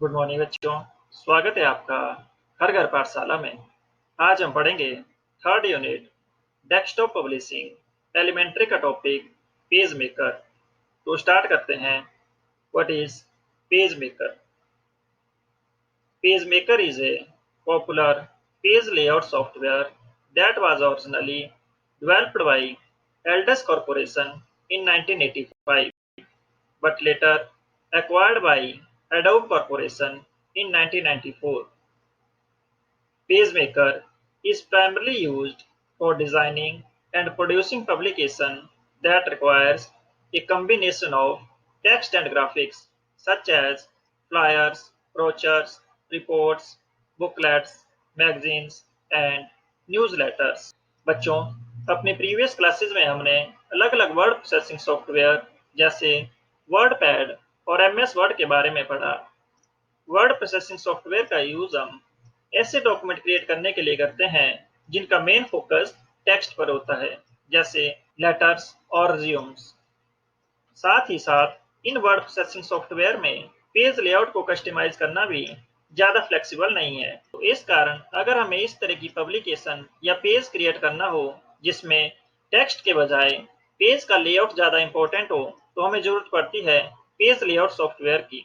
Good morning बच्चों। स्वागत है आपका हर घर पाठशाला में। आज हम पढ़ेंगे third unit desktop publishing elementary का टॉपिक पेज मेकर। तो स्टार्ट करते हैं। What is page maker? Page maker is a popular page layout software that was originally developed by Elders Corporation in 1985 but later acquired by Adobe Corporation in 1994. PageMaker is primarily used for designing and producing publication that requires a combination of text and graphics such as flyers, brochures, reports, booklets, magazines and newsletters. बच्चों, अपने previous classes में हमने अलग-अलग word processing software जैसे WordPad और MS word के बारे में पढ़ा। वर्ड प्रोसेसिंग सॉफ्टवेयर का यूज हम ऐसे डॉक्यूमेंट क्रिएट करने के लिए करते हैं जिनका मेन फोकस टेक्स्ट पर होता है, जैसे लेटर्स और रिज्यूम्स। साथ ही साथ इन वर्ड प्रोसेसिंग सॉफ्टवेयर में पेज लेआउट को कस्टमाइज करना भी ज्यादा फ्लेक्सिबल नहीं है। तो इस कारण अगर हमें इस तरह की पब्लिकेशन या पेज क्रिएट करना हो जिसमें टेक्स्ट के बजाय पेज का लेआउट ज्यादा इंपॉर्टेंट हो, तो हमें जरूरत पड़ती है पेज लेआउट सॉफ्टवेयर की।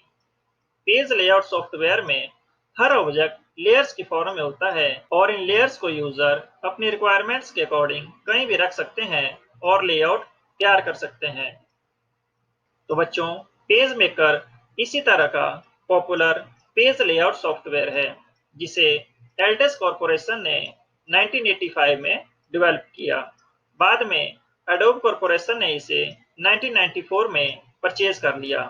पेज लेआउट सॉफ्टवेयर में हर ऑब्जेक्ट लेयर्स की फॉर्म में होता है और इन लेयर्स को यूजर अपनी रिक्वायरमेंट्स के अकॉर्डिंग कहीं भी रख सकते हैं और लेआउट तैयार कर सकते हैं। तो बच्चों, पेज मेकर इसी तरह का पॉपुलर पेज लेआउट सॉफ्टवेयर है जिसे एल्डेस कॉर्पोरेशन ने 1985 में डेवलप किया। बाद में एडोब कॉर्पोरेशन ने इसे 1994 में परचेज कर लिया।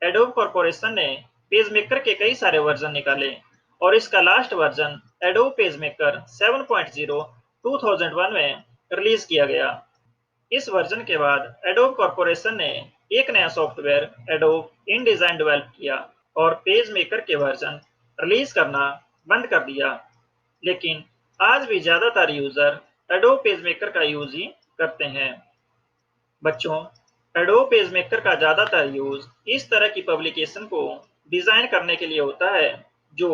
एडोब कॉर्पोरेशन ने पेजमेकर के कई सारे वर्जन निकाले और इसका लास्ट वर्जन एडोब पेजमेकर 7.0 2001 में रिलीज किया गया। इस वर्जन के बाद एडोब कॉर्पोरेशन ने एक नया सॉफ्टवेयर एडोब इनडिजाइन डेवलप किया और पेजमेकर के वर्जन रिलीज करना बंद कर दिया। लेकिन आज भी ज्यादातर यूजर एडोब पेजमेकर का यूज ही करते हैं। बच्चों, एडोब पेजमेकर का ज्यादातर यूज इस तरह की पब्लिकेशन को डिजाइन करने के लिए होता है जो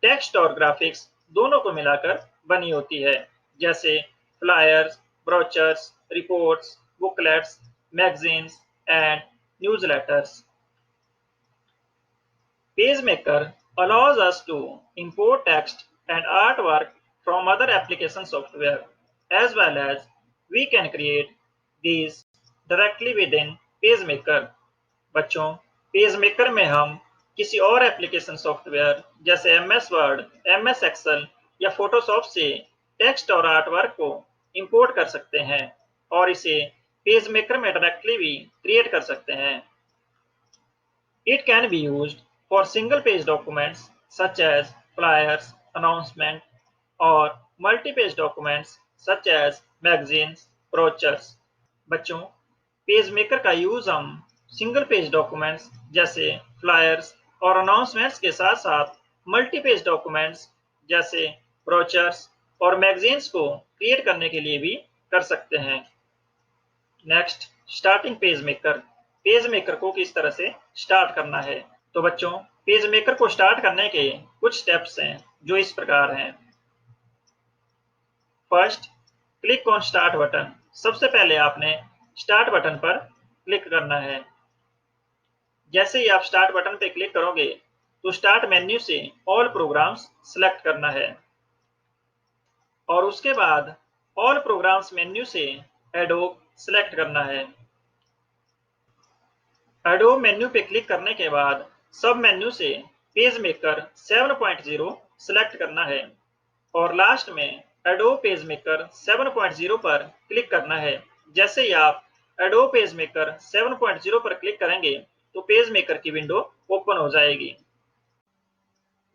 टेक्स्ट और ग्राफिक्स दोनों को मिलाकर बनी होती है, जैसे flyers, brochures, reports, booklets, magazines and newsletters. PageMaker allows us to import text and artwork from other application software, as well as we can create these directly within PageMaker। बच्चों, PageMaker में हम किसी और एप्लीकेशन सॉफ्टवेयर जैसे MS word, MS Excel या Photoshop से text और artwork को इंपोर्ट कर सकते हैं और इसे PageMaker में डायरेक्टली भी क्रिएट कर सकते हैं। It can be used for single-page documents such as flyers, announcement, or multi-page documents such as magazines, brochures। बच्चों, पेजमेकर का यूज हम सिंगल पेज डॉक्यूमेंट्स जैसे फ्लायर्स और अनाउंसमेंट्स के साथ साथ मल्टी पेज डॉक्यूमेंट्स जैसे ब्रोचर्स और मैगजीन्स को क्रिएट करने के लिए भी कर सकते हैं। Next, starting PageMaker. पेजमेकर को किस तरह से स्टार्ट करना है? तो बच्चों, पेजमेकर को स्टार्ट करने के कुछ स्टेप्स हैं जो इस प्रकार हैं। First, click on start button. सबसे पहले आपने स्टार्ट बटन पर क्लिक करना है। जैसे ही आप स्टार्ट बटन पर क्लिक करोगे तो स्टार्ट मेन्यू से ऑल प्रोग्राम्स सिलेक्ट करना है और उसके बाद ऑल प्रोग्राम्स मेन्यू से एडोब सिलेक्ट करना है। एडोब मेन्यू पे क्लिक करने के बाद सब मेन्यू से पेजमेकर 7.0 सिलेक्ट करना है और लास्ट में एडोब पेजमेकर 7.0 पर क्लिक करना है। जैसे ही आप एडोब पेजमेकर 7.0 पर क्लिक करेंगे तो पेजमेकर की विंडो ओपन हो जाएगी।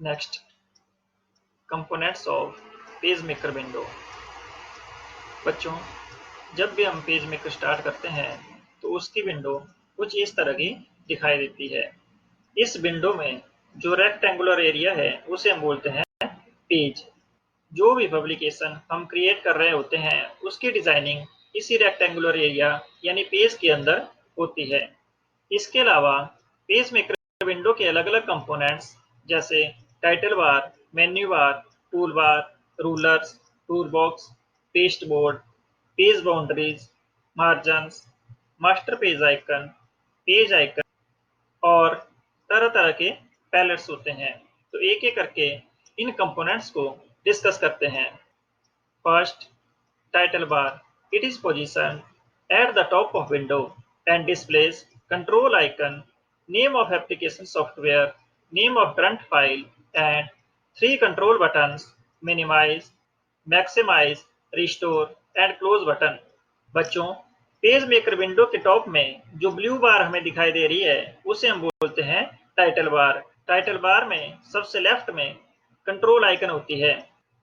Next, components of PageMaker window. बच्चों, जब भी हम पेजमेकर स्टार्ट करते हैं तो उसकी विंडो कुछ इस तरह की दिखाई देती है। इस विंडो में जो रेक्टेंगुलर एरिया है उसे हम बोलते हैं पेज। जो भी पब्लिकेशन हम क्रिएट कर रहे होते हैं उसकी डिजाइनिंग इसी रेक्टेंगुलर एरिया यानी पेज के अंदर होती है। इसके अलावा पेजमेकर विंडो के अलग अलग कंपोनेंट्स जैसे title bar, menu bar, tool bar, rulers, tool box, paste board, page boundaries, margins, master page icon और तरह तरह के पैलेट्स होते हैं। तो एक एक करके इन कंपोनेंट्स को डिस्कस करते हैं। First, title bar. It is positioned at the top of window and displays control icon, name of application software, name of current file, and three control buttons: minimize, maximize, restore and close button। बच्चों, page maker window के top में जो blue बार हमें दिखाई दे रही है उसे हम बोलते हैं टाइटल बार। टाइटल बार में सबसे लेफ्ट में कंट्रोल आइकन होती है।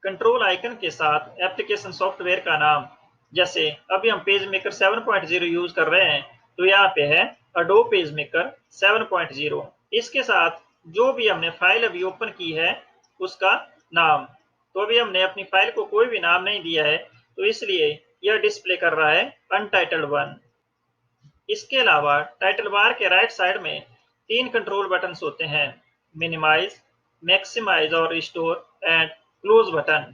कंट्रोल आइकन के साथ एप्लीकेशन सॉफ्टवेयर का नाम, जैसे अभी हम पेज मेकर 7.0 यूज कर रहे हैं तो यहाँ पे है अडोब पेज मेकर 7.0। इसके साथ जो भी हमने फाइल अभी ओपन की है उसका नाम। तो अभी हमने अपनी फाइल को कोई भी नाम नहीं दिया है तो इसलिए यह डिस्प्ले कर रहा है अनटाइटल्ड 1। इसके अलावा टाइटल बार के राइट साइड में तीन कंट्रोल बटन्स होते हैं: मिनिमाइज, मैक्सिमाइज और restore and close button.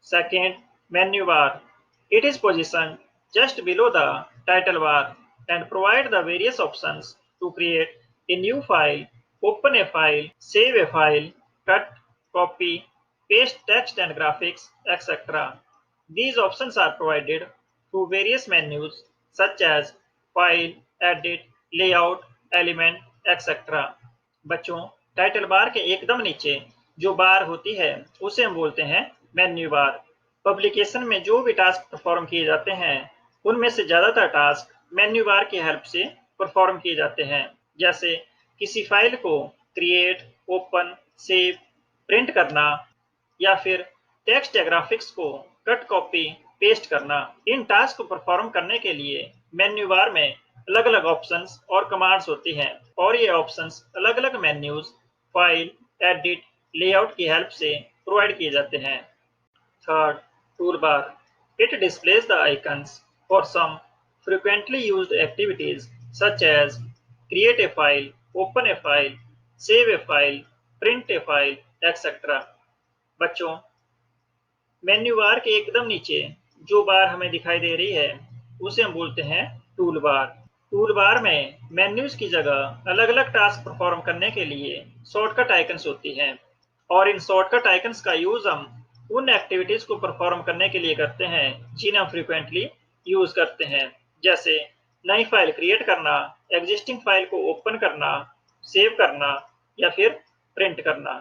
Second, menu bar. It is positioned just below the title bar and provide the various options to create a new file, open a file, save a file, cut, copy, paste text and graphics, etc. These options are provided through various menus such as File, Edit, Layout, Element, etc. बच्चों, title bar के एकदम नीचे जो बार होती है उसे हम बोलते हैं मेन्यू बार। पब्लिकेशन में जो भी टास्क परफॉर्म किए जाते हैं उनमें से ज्यादातर टास्क मेन्यू बार की हेल्प से परफॉर्म किए जाते हैं। जैसे किसी फाइल को क्रिएट, ओपन, सेव, प्रिंट करना या फिर टेक्स्ट या ग्राफिक्स को कट, कॉपी, पेस्ट करना। इन टास्क को परफॉर्म करने के लिए मेन्यू बार में अलग अलग ऑप्शंस और कमांड्स होती हैं और ये ऑप्शंस अलग अलग मेन्यूज, फाइल, एडिट, लेआउट की हेल्प से प्रोवाइड किए जाते हैं। Third, tool bar. It displays the icons for some frequently used activities such as create a file, open a file, save a file, print a file, etc. बच्चों, menu bar के एकदम नीचे जो बार हमें दिखाई दे रही है उसे हम बोलते हैं टूल बार। टूल बार में मेन्यूज की जगह अलग अलग टास्क परफॉर्म करने के लिए शॉर्टकट आइकन्स होती हैं और इन शॉर्टकट आइकन्स का यूज हम उन एक्टिविटीज को परफॉर्म करने के लिए करते हैं जिन्हें हम फ्रीक्वेंटली यूज करते हैं। जैसे नई फाइल क्रिएट करना, एग्जिस्टिंग फाइल को ओपन करना, सेव करना या फिर प्रिंट करना।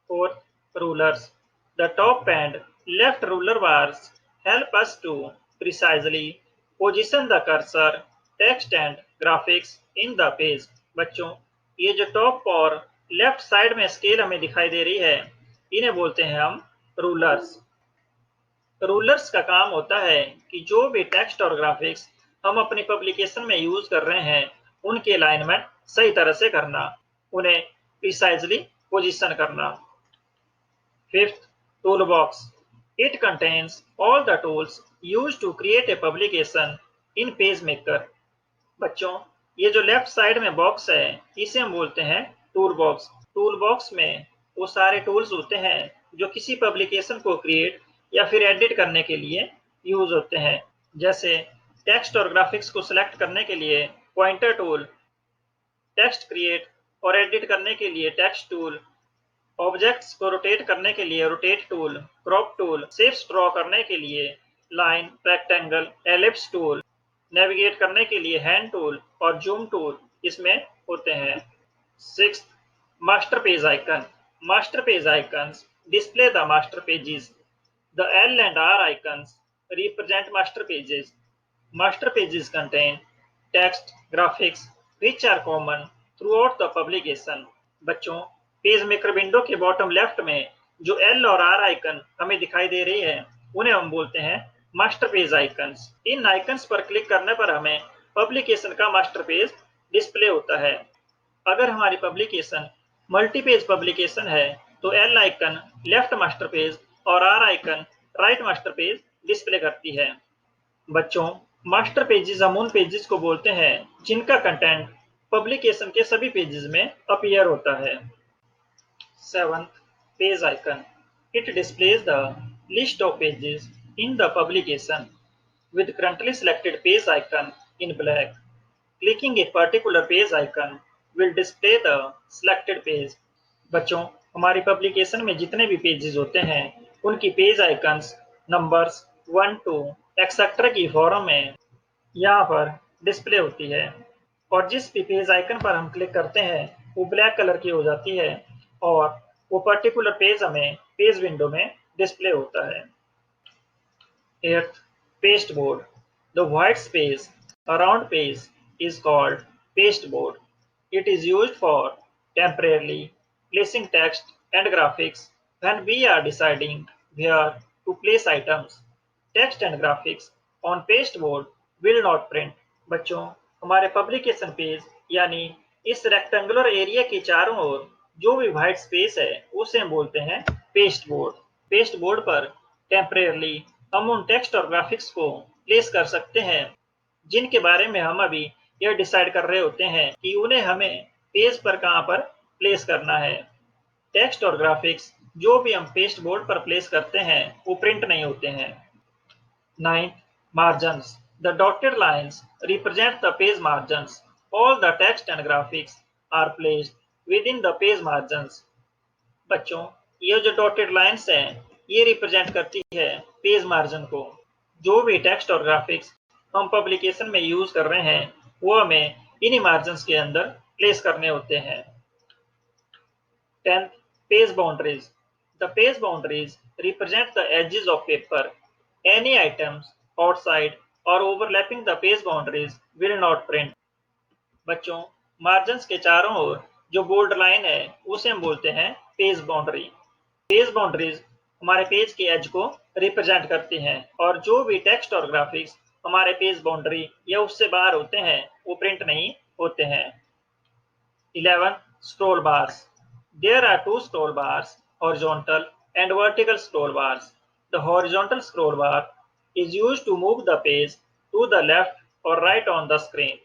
और rulers, the top and left ruler bars help us to precisely position the cursor, text and graphics in the page। बच्चों, ये जो टॉप और लेफ्ट साइड में स्केल हमें दिखाई दे रही है इन्हें बोलते हैं हम रूलर्स। रूलर्स का काम होता है कि जो भी टेक्स्ट और ग्राफिक्स हम अपनी पब्लिकेशन में यूज कर रहे हैं उनकी अलाइनमेंट सही तरह से करना, उन्हें प्रिसाइजली पोजीशन करना। Fifth, tool box. It contains all the tools used to create a publication in PageMaker। बच्चों, ये जो लेफ्ट साइड में बॉक्स है इसे हम बोलते हैं टूल बॉक्स। टूल बॉक्स में वो सारे टूल्स होते हैं जो किसी पब्लिकेशन को क्रिएट या फिर एडिट करने के लिए यूज होते हैं। जैसे टेक्स्ट और ग्राफिक्स को सिलेक्ट करने के लिए पॉइंटर टूल, टेक्स्ट क्रिएट और एडिट करने के लिए टेक्स्ट टूल, ऑब्जेक्ट्स को रोटेट करने के लिए rotate tool, crop tool, shapes draw करने के लिए line, rectangle, ellipse tool, navigate करने के लिए हैंड टूल और जूम टूल इसमें होते हैं। Sixth, master page icon. Master page icons display the master pages. The L and R icons represent master pages। Master pages contain text, graphics which are common throughout the publication। बच्चों, page maker window के bottom left में जो L और R icon हमें दिखाई दे रही है उन्हें हम बोलते हैं मास्टर पेज आइकन्स। इन आइकन्स पर क्लिक करने पर हमें पब्लिकेशन का मास्टर पेज डिस्प्ले होता है। अगर हमारी पब्लिकेशन मल्टी पेज पब्लिकेशन है तो L icon left master page और R icon right master page display करती है। बच्चों, मास्टर पेजेस हम उन पेजेस को बोलते हैं जिनका कंटेंट पब्लिकेशन के सभी पेजेस में अपीयर होता है। Seventh, page icon. It displays the list of pages in the publication with currently selected page icon in black. Clicking a particular page icon will display the selected page. बच्चों, हमारी publication में जितने भी pages होते हैं उनकी page icons numbers 1 2 etcetera की form में यहाँ पर डिस्प्ले होती है और जिस भी पेज आइकन पर हम क्लिक करते हैं वो ब्लैक कलर की हो जाती है और वो पर्टिकुलर पेज हमें पेज विंडो में डिस्प्ले होता है। Eighth, pasteboard. The white space around page is called pasteboard. It is used for temporarily placing text and graphics when we are deciding where to place items. Text and graphics on pasteboard will not print. बच्चों, हमारे publication page यानी इस rectangular area के चारों ओर जो भी white space है उसे हम बोलते हैं पेस्टबोर्ड। पेस्टबोर्ड पर टेम्परेरली हम उन टेक्स्ट और ग्राफिक्स को प्लेस कर सकते हैं जिनके बारे में हम अभी यह डिसाइड कर रहे होते हैं कि उन्हें हमें पेज पर कहां पर प्लेस करना है। टेक्स्ट और ग्राफिक्स जो भी हम पेस्ट बोर्ड पर प्लेस करते हैं वो प्रिंट नहीं होते हैं। Ninth, margins. The dotted lines represent the page margins. All the text and graphics are placed within the page margins. बच्चों, ये जो डॉटेड लाइन्स हैं ये रिप्रेजेंट करती है पेज मार्जिन को। जो भी टेक्स्ट और ग्राफिक्स हम पब्लिकेशन में यूज कर रहे हैं वो हमें इन्हीं मार्जिन्स के अंदर प्लेस करने होते हैं। 10th, page boundaries. The page boundaries represent the edges of paper. Any items outside or overlapping the page boundaries will not print. बच्चों, मार्जिन्स के चारों ओर जो बोल्ड लाइन है उसे हम बोलते हैं पेज बाउंड्री। पेज बाउंड्रीज हमारे पेज के एज को रिप्रेजेंट करती हैं और जो भी टेक्स्ट और ग्राफिक्स हमारे पेज बाउंड्री या उससे बाहर होते हैं वो प्रिंट नहीं होते हैं। 11. Scroll bars. There are two scroll bars, horizontal and vertical scroll bars. The horizontal scroll bar is used to move the page to the left or right on the screen.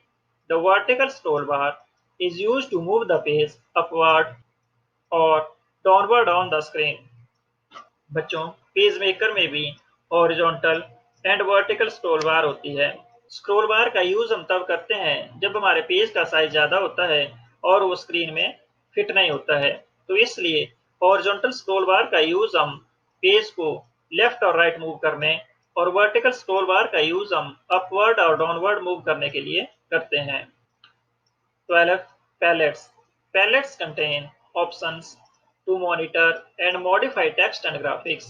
The vertical scroll bar is used to move the page upward or downward on the screen. बच्चों, page maker में भी horizontal and vertical scroll बार होती है। Scroll बार का use हम तब करते हैं जब हमारे पेज का साइज ज्यादा होता है और वो स्क्रीन में फिट नहीं होता है, तो इसलिए हॉरिजॉन्टल स्क्रॉल बार का यूज हम पेज को लेफ्ट और राइट मूव करने और वर्टिकल स्क्रॉल बार का यूज हम अपवर्ड और डाउनवर्ड मूव करने के लिए करते हैं। 12. Palettes. Palettes contain options to monitor and modify text and graphics.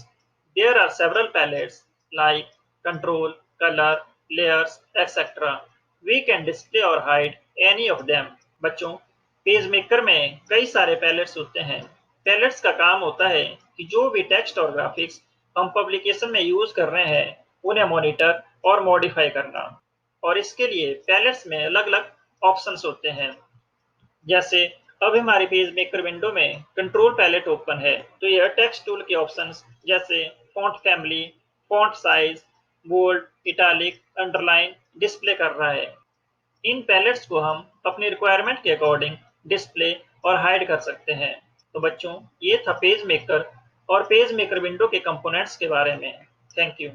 There are several palettes like control, color, layers, etc. We can display or hide any of them. बच्चों, page maker में कई सारे pallets होते हैं। Pallets का काम होता है कि जो भी टेक्स्ट और ग्राफिक्स हम पब्लिकेशन में यूज कर रहे हैं उन्हें मॉनिटर और मॉडिफाई करना, और इसके लिए पैलेट्स में अलग अलग ऑप्शंस होते हैं। जैसे अब हमारे पेज मेकर विंडो में कंट्रोल पैलेट ओपन है तो यह टेक्स्ट टूल के ऑप्शंस जैसे font family, font size, bold, italic, underline display कर रहा है। इन पैलेट्स को हम अपनी रिक्वायरमेंट के अकॉर्डिंग डिस्प्ले और हाइड कर सकते हैं। तो बच्चों, ये था पेज मेकर और पेज मेकर विंडो के कंपोनेंट्स के बारे में। Thank you.